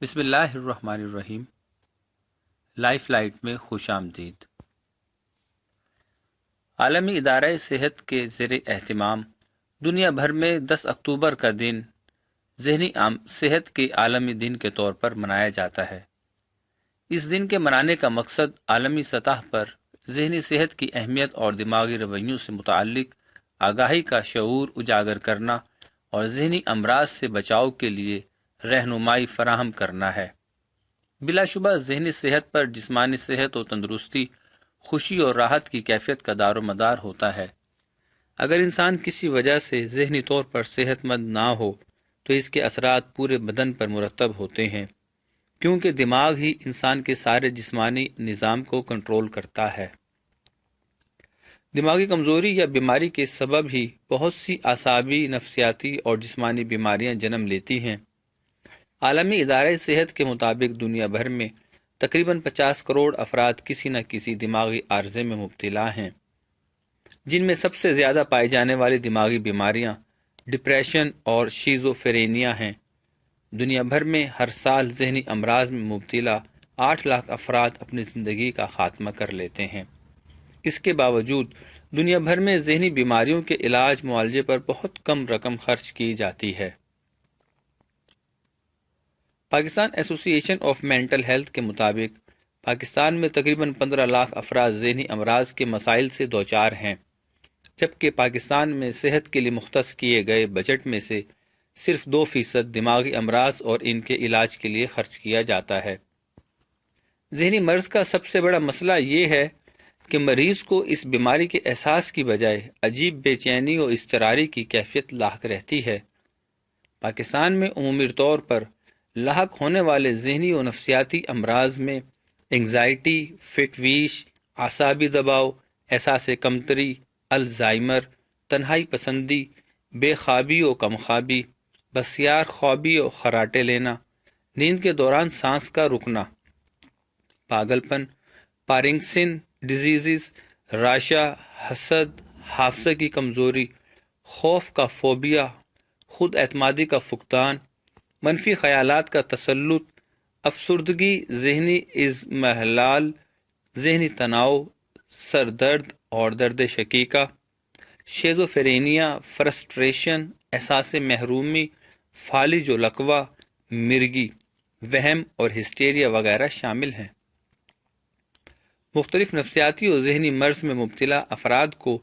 بسم اللہ الرحمن الرحیم۔ لائف لائٹ میں خوش آمدید۔ عالمی ادارہ صحت کے زیر اہتمام دنیا بھر میں 10 اکتوبر کا دن ذہنی صحت کے عالمی دن کے طور پر منایا جاتا ہے۔ اس دن کے منانے کا مقصد عالمی سطح پر ذہنی صحت کی اہمیت اور دماغی رویوں سے متعلق آگاہی کا شعور اجاگر کرنا اور ذہنی امراض سے بچاؤ کے لیے رہنمائی فراہم کرنا ہے۔ بلا شبہ ذہنی صحت پر جسمانی صحت و تندرستی، خوشی اور راحت کی کیفیت کا دار و مدار ہوتا ہے۔ اگر انسان کسی وجہ سے ذہنی طور پر صحت مند نہ ہو تو اس کے اثرات پورے بدن پر مرتب ہوتے ہیں، کیونکہ دماغ ہی انسان کے سارے جسمانی نظام کو کنٹرول کرتا ہے۔ دماغی کمزوری یا بیماری کے سبب ہی بہت سی اعصابی، نفسیاتی اور جسمانی بیماریاں جنم لیتی ہیں۔ عالمی ادارہ صحت کے مطابق دنیا بھر میں تقریباً 50 کروڑ افراد کسی نہ کسی دماغی عارضے میں مبتلا ہیں، جن میں سب سے زیادہ پائی جانے والی دماغی بیماریاں ڈپریشن اور شیزوفرینیا ہیں۔ دنیا بھر میں ہر سال ذہنی امراض میں مبتلا 8 لاکھ افراد اپنی زندگی کا خاتمہ کر لیتے ہیں۔ اس کے باوجود دنیا بھر میں ذہنی بیماریوں کے علاج معالجے پر بہت کم رقم خرچ کی جاتی ہے۔ پاکستان ایسوسی ایشن آف مینٹل ہیلتھ کے مطابق پاکستان میں تقریباً 15 لاکھ افراد ذہنی امراض کے مسائل سے دوچار ہیں، جبکہ پاکستان میں صحت کے لیے مختص کیے گئے بجٹ میں سے صرف 2% دماغی امراض اور ان کے علاج کے لیے خرچ کیا جاتا ہے۔ ذہنی مرض کا سب سے بڑا مسئلہ یہ ہے کہ مریض کو اس بیماری کے احساس کی بجائے عجیب بے چینی و اضطراری کی کیفیت لاحق رہتی ہے۔ پاکستان میں عمومی طور پر لاحق ہونے والے ذہنی و نفسیاتی امراض میں انگزائٹی، فٹویش، اعصابی دباؤ، احساس کمتری، الزائمر، تنہائی پسندی، بے خوابی و کم خوابی، بسیار خوابی و خراٹے لینا، نیند کے دوران سانس کا رکنا، پاگل پن، پارکنسن ڈیزیز، راشا، حسد، حافظے کی کمزوری، خوف کا فوبیا، خود اعتمادی کا فقدان، منفی خیالات کا تسلط، افسردگی، ذہنی اضمحلال، ذہنی تناؤ، سر درد اور درد شقیقہ، شیزوفرینیا، فرسٹریشن، احساس محرومی، فالج و لقوہ، مرگی، وہم اور ہسٹیریا وغیرہ شامل ہیں۔ مختلف نفسیاتی اور ذہنی مرض میں مبتلا افراد کو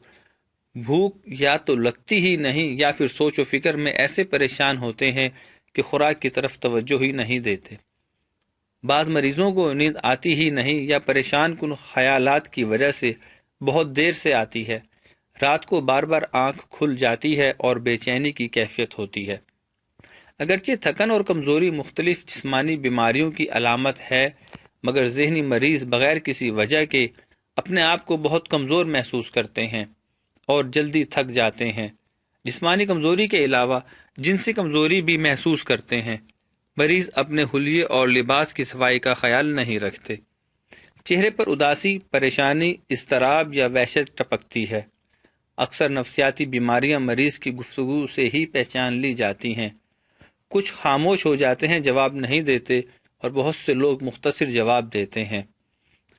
بھوک یا تو لگتی ہی نہیں یا پھر سوچ و فکر میں ایسے پریشان ہوتے ہیں کہ خوراک کی طرف توجہ ہی نہیں دیتے۔ بعض مریضوں کو نیند آتی ہی نہیں یا پریشان کن خیالات کی وجہ سے بہت دیر سے آتی ہے۔ رات کو بار بار آنکھ کھل جاتی ہے اور بے چینی کی کیفیت ہوتی ہے۔ اگرچہ تھکن اور کمزوری مختلف جسمانی بیماریوں کی علامت ہے، مگر ذہنی مریض بغیر کسی وجہ کے اپنے آپ کو بہت کمزور محسوس کرتے ہیں اور جلدی تھک جاتے ہیں۔ جسمانی کمزوری کے علاوہ جنسی کمزوری بھی محسوس کرتے ہیں۔ مریض اپنے حلیے اور لباس کی صفائی کا خیال نہیں رکھتے۔ چہرے پر اداسی، پریشانی، اضطراب یا وحشت ٹپکتی ہے۔ اکثر نفسیاتی بیماریاں مریض کی گفتگو سے ہی پہچان لی جاتی ہیں۔ کچھ خاموش ہو جاتے ہیں، جواب نہیں دیتے، اور بہت سے لوگ مختصر جواب دیتے ہیں۔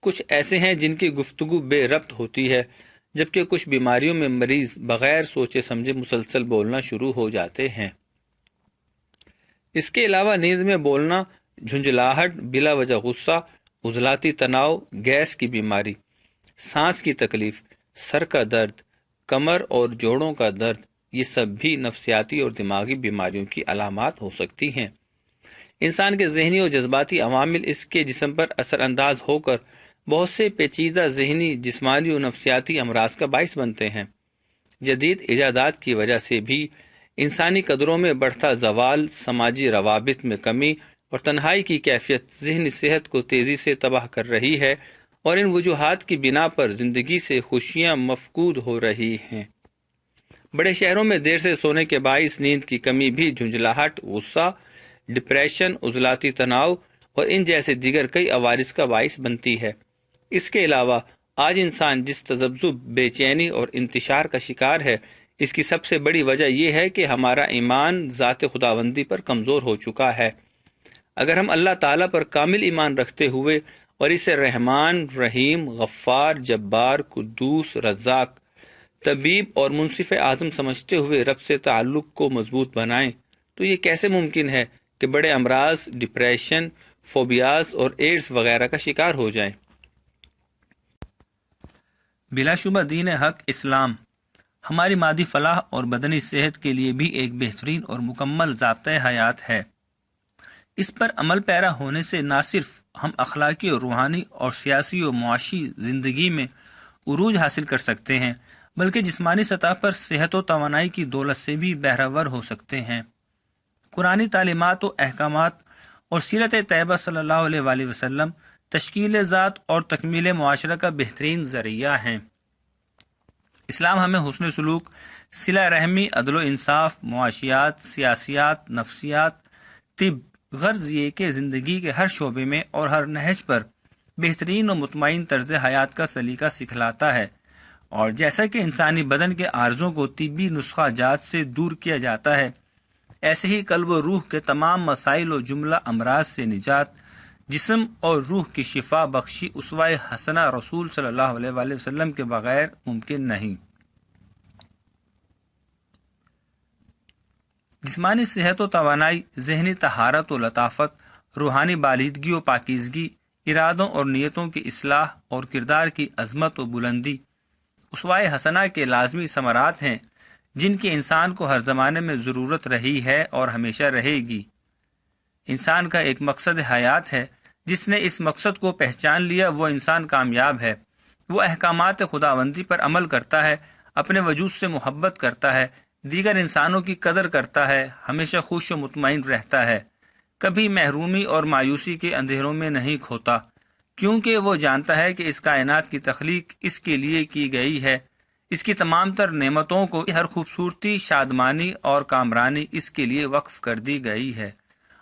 کچھ ایسے ہیں جن کی گفتگو بے ربط ہوتی ہے، جبکہ کچھ بیماریوں میں مریض بغیر سوچے سمجھے مسلسل بولنا شروع ہو جاتے ہیں۔ اس کے علاوہ نیند میں بولنا، جھنجھلاہٹ، بلا وجہ غصہ، عضلاتی تناؤ، گیس کی بیماری، سانس کی تکلیف، سر کا درد، کمر اور جوڑوں کا درد، یہ سب بھی نفسیاتی اور دماغی بیماریوں کی علامات ہو سکتی ہیں۔ انسان کے ذہنی اور جذباتی عوامل اس کے جسم پر اثر انداز ہو کر بہت سے پیچیدہ ذہنی، جسمانی اور نفسیاتی امراض کا باعث بنتے ہیں۔ جدید ایجادات کی وجہ سے بھی انسانی قدروں میں بڑھتا زوال، سماجی روابط میں کمی اور تنہائی کی کیفیت ذہنی صحت کو تیزی سے تباہ کر رہی ہے، اور ان وجوہات کی بنا پر زندگی سے خوشیاں مفقود ہو رہی ہیں۔ بڑے شہروں میں دیر سے سونے کے باعث نیند کی کمی بھی جھنجھلاہٹ، غصہ، ڈپریشن، عضلاتی تناؤ اور ان جیسے دیگر کئی عوارض کا باعث بنتی ہے۔ اس کے علاوہ آج انسان جس تذبذب، بے چینی اور انتشار کا شکار ہے، اس کی سب سے بڑی وجہ یہ ہے کہ ہمارا ایمان ذات خداوندی پر کمزور ہو چکا ہے۔ اگر ہم اللہ تعالیٰ پر کامل ایمان رکھتے ہوئے اور اسے رحمان، رحیم، غفار، جبار، قدوس، رزاق، طبیب اور منصف اعظم سمجھتے ہوئے رب سے تعلق کو مضبوط بنائیں تو یہ کیسے ممکن ہے کہ بڑے امراض، ڈپریشن، فوبیاز اور ایڈز وغیرہ کا شکار ہو جائیں؟ بلا شبہ دین حق اسلام ہماری مادی فلاح اور بدنی صحت کے لیے بھی ایک بہترین اور مکمل ضابطۂ حیات ہے۔ اس پر عمل پیرا ہونے سے نہ صرف ہم اخلاقی اور روحانی اور سیاسی و معاشی زندگی میں عروج حاصل کر سکتے ہیں بلکہ جسمانی سطح پر صحت و توانائی کی دولت سے بھی بہرہور ہو سکتے ہیں۔ قرآنی تعلیمات و احکامات اور سیرت طیبہ صلی اللہ علیہ وآلہ وسلم تشکیل ذات اور تکمیل معاشرہ کا بہترین ذریعہ ہیں۔ اسلام ہمیں حسن سلوک، صلہ رحمی، عدل و انصاف، معاشیات، سیاسیات، نفسیات، طب، غرض یہ کہ زندگی کے ہر شعبے میں اور ہر نہج پر بہترین و مطمئن طرز حیات کا سلیقہ سکھلاتا ہے، اور جیسا کہ انسانی بدن کے عارضوں کو طبی نسخہ جات سے دور کیا جاتا ہے، ایسے ہی قلب و روح کے تمام مسائل و جملہ امراض سے نجات، جسم اور روح کی شفا بخشی اسوہ حسنہ رسول صلی اللہ علیہ وآلہ وسلم کے بغیر ممکن نہیں۔ جسمانی صحت و توانائی، ذہنی طہارت و لطافت، روحانی بالیدگی و پاکیزگی، ارادوں اور نیتوں کی اصلاح اور کردار کی عظمت و بلندی اسوہ حسنہ کے لازمی ثمرات ہیں جن کی انسان کو ہر زمانے میں ضرورت رہی ہے اور ہمیشہ رہے گی۔ انسان کا ایک مقصد حیات ہے، جس نے اس مقصد کو پہچان لیا وہ انسان کامیاب ہے۔ وہ احکامات خداوندی پر عمل کرتا ہے، اپنے وجود سے محبت کرتا ہے، دیگر انسانوں کی قدر کرتا ہے، ہمیشہ خوش و مطمئن رہتا ہے، کبھی محرومی اور مایوسی کے اندھیروں میں نہیں کھوتا، کیونکہ وہ جانتا ہے کہ اس کائنات کی تخلیق اس کے لیے کی گئی ہے، اس کی تمام تر نعمتوں کو، ہر خوبصورتی، شادمانی اور کامرانی اس کے لیے وقف کر دی گئی ہے،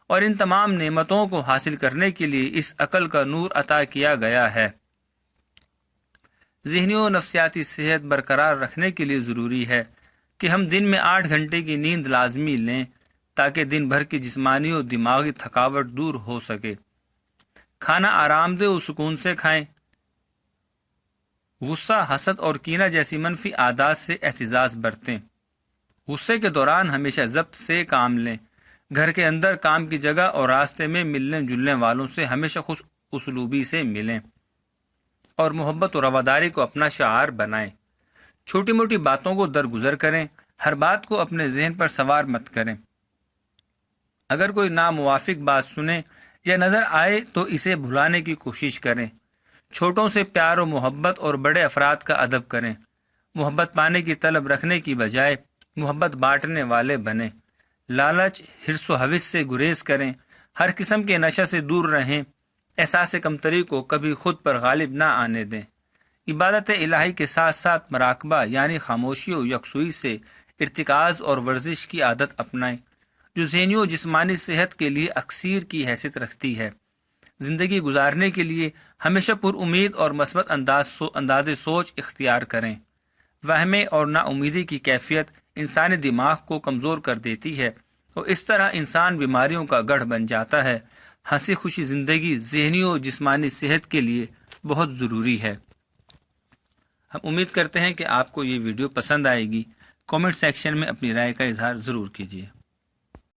اور ان تمام نعمتوں کو حاصل کرنے کے لیے اس عقل کا نور عطا کیا گیا ہے۔ ذہنی و نفسیاتی صحت برقرار رکھنے کے لیے ضروری ہے کہ ہم دن میں 8 گھنٹے کی نیند لازمی لیں تاکہ دن بھر کی جسمانی و دماغی تھکاوٹ دور ہو سکے۔ کھانا آرام دہ و سکون سے کھائیں۔ غصہ، حسد اور کینہ جیسی منفی عادات سے احتجاج برتیں۔ غصے کے دوران ہمیشہ ضبط سے کام لیں۔ گھر کے اندر، کام کی جگہ اور راستے میں ملنے جلنے والوں سے ہمیشہ خوش اسلوبی سے ملیں اور محبت و رواداری کو اپنا شعار بنائیں۔ چھوٹی موٹی باتوں کو درگزر کریں، ہر بات کو اپنے ذہن پر سوار مت کریں۔ اگر کوئی ناموافق بات سنیں یا نظر آئے تو اسے بھلانے کی کوشش کریں۔ چھوٹوں سے پیار و محبت اور بڑے افراد کا ادب کریں۔ محبت پانے کی طلب رکھنے کی بجائے محبت بانٹنے والے بنیں۔ لالچ، حرص و حوث سے گریز کریں۔ ہر قسم کے نشہ سے دور رہیں۔ احساس کمتری کو کبھی خود پر غالب نہ آنے دیں۔ عبادت الہی کے ساتھ ساتھ مراقبہ یعنی خاموشی و یکسوئی سے ارتکاز اور ورزش کی عادت اپنائیں، جو ذہنی و جسمانی صحت کے لیے اکسیر کی حیثیت رکھتی ہے۔ زندگی گزارنے کے لیے ہمیشہ پر امید اور مثبت انداز سوچ اختیار کریں۔ وہمے اور نا امیدی کی کیفیت انسانی دماغ کو کمزور کر دیتی ہے اور اس طرح انسان بیماریوں کا گڑھ بن جاتا ہے۔ ہنسی خوشی زندگی ذہنی و جسمانی صحت کے لیے بہت ضروری ہے۔ ہم امید کرتے ہیں کہ آپ کو یہ ویڈیو پسند آئے گی۔ کامنٹ سیکشن میں اپنی رائے کا اظہار ضرور کیجیے۔